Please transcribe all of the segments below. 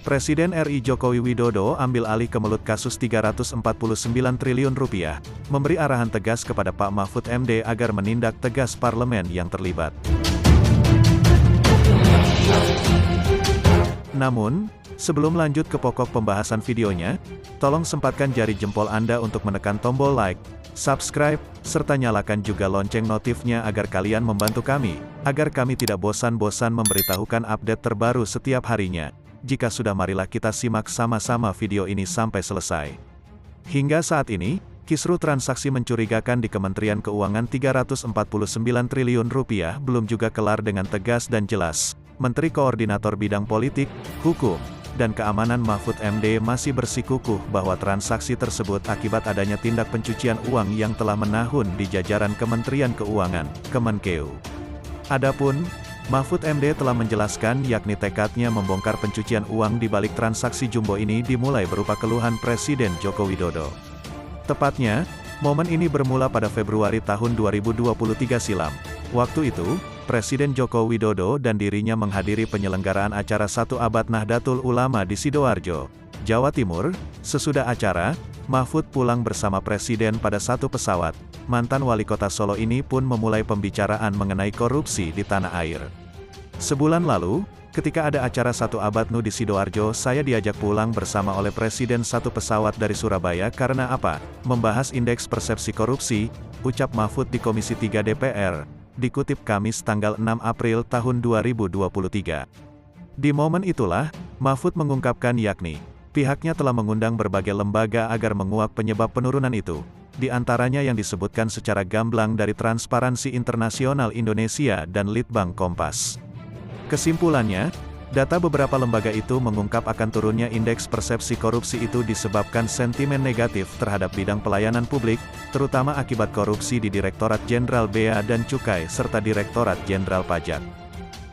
Presiden RI Jokowi Widodo ambil alih kemelut kasus Rp349 triliun, memberi arahan tegas kepada Pak Mahfud MD agar menindak tegas parlemen yang terlibat. Namun, sebelum lanjut ke pokok pembahasan videonya, tolong sempatkan jari jempol Anda untuk menekan tombol like, subscribe, serta nyalakan juga lonceng notifnya agar kalian membantu kami, agar kami tidak bosan-bosan memberitahukan update terbaru setiap harinya. Jika sudah, marilah kita simak sama-sama video ini sampai selesai. Hingga saat ini, kisru transaksi mencurigakan di Kementerian Keuangan Rp349 triliun belum juga kelar dengan tegas dan jelas. Menteri Koordinator Bidang Politik, Hukum, dan Keamanan Mahfud MD masih bersikukuh bahwa transaksi tersebut akibat adanya tindak pencucian uang yang telah menahun di jajaran Kementerian Keuangan, Kemenkeu. Adapun, Mahfud MD telah menjelaskan yakni tekadnya membongkar pencucian uang di balik transaksi jumbo ini dimulai berupa keluhan Presiden Joko Widodo. Tepatnya, momen ini bermula pada Februari tahun 2023 silam. Waktu itu, Presiden Joko Widodo dan dirinya menghadiri penyelenggaraan acara 1 Abad Nahdlatul Ulama di Sidoarjo, Jawa Timur. Sesudah acara, Mahfud pulang bersama Presiden pada satu pesawat. Mantan wali kota Solo ini pun memulai pembicaraan mengenai korupsi di tanah air. Sebulan lalu, ketika ada acara 1 Abad NU di Sidoarjo, saya diajak pulang bersama oleh Presiden satu pesawat dari Surabaya karena apa? Membahas indeks persepsi korupsi, ucap Mahfud di Komisi 3 DPR, dikutip Kamis tanggal 6 April tahun 2023. Di momen itulah, Mahfud mengungkapkan yakni, pihaknya telah mengundang berbagai lembaga agar menguak penyebab penurunan itu. Di antaranya yang disebutkan secara gamblang dari Transparansi Internasional Indonesia dan Litbang Kompas. Kesimpulannya, data beberapa lembaga itu mengungkap akan turunnya indeks persepsi korupsi itu disebabkan sentimen negatif terhadap bidang pelayanan publik, terutama akibat korupsi di Direktorat Jenderal Bea dan Cukai serta Direktorat Jenderal Pajak.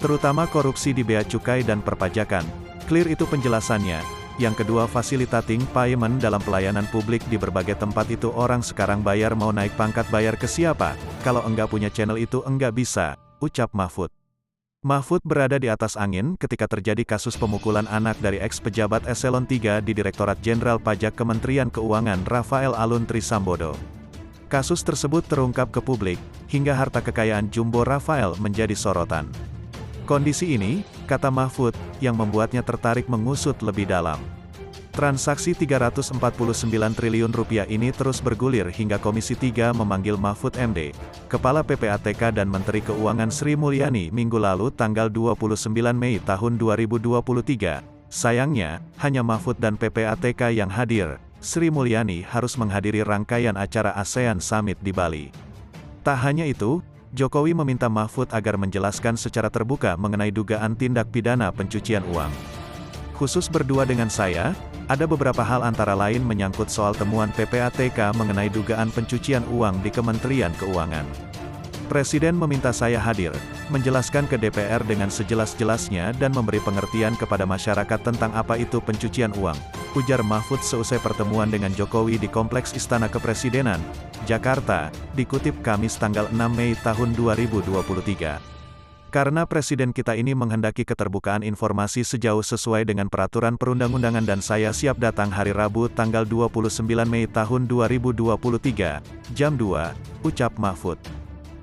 Terutama korupsi di Bea Cukai dan Perpajakan. Clear itu penjelasannya. Yang kedua, facilitating payment dalam pelayanan publik di berbagai tempat itu orang sekarang bayar mau naik pangkat bayar ke siapa, kalau enggak punya channel itu enggak bisa, ucap Mahfud. Mahfud berada di atas angin ketika terjadi kasus pemukulan anak dari ex-pejabat eselon 3 di Direktorat Jenderal Pajak Kementerian Keuangan Rafael Alun Trisambodo. Kasus tersebut terungkap ke publik, hingga harta kekayaan jumbo Rafael menjadi sorotan. Kondisi ini, kata Mahfud, yang membuatnya tertarik mengusut lebih dalam. Transaksi Rp349 triliun ini terus bergulir hingga Komisi 3 memanggil Mahfud MD, Kepala PPATK dan Menteri Keuangan Sri Mulyani minggu lalu tanggal 29 Mei tahun 2023. Sayangnya, hanya Mahfud dan PPATK yang hadir. Sri Mulyani harus menghadiri rangkaian acara ASEAN Summit di Bali. Tak hanya itu, Jokowi meminta Mahfud agar menjelaskan secara terbuka mengenai dugaan tindak pidana pencucian uang. Khusus berdua dengan saya, ada beberapa hal antara lain menyangkut soal temuan PPATK mengenai dugaan pencucian uang di Kementerian Keuangan. Presiden meminta saya hadir, menjelaskan ke DPR dengan sejelas-jelasnya dan memberi pengertian kepada masyarakat tentang apa itu pencucian uang, ujar Mahfud seusai pertemuan dengan Jokowi di Kompleks Istana Kepresidenan, Jakarta, dikutip Kamis tanggal 6 Mei tahun 2023. Karena Presiden kita ini menghendaki keterbukaan informasi sejauh sesuai dengan peraturan perundang-undangan dan saya siap datang hari Rabu tanggal 29 Mei tahun 2023, jam 2, ucap Mahfud.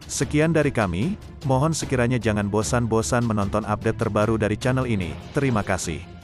Sekian dari kami, mohon sekiranya jangan bosan-bosan menonton update terbaru dari channel ini. Terima kasih.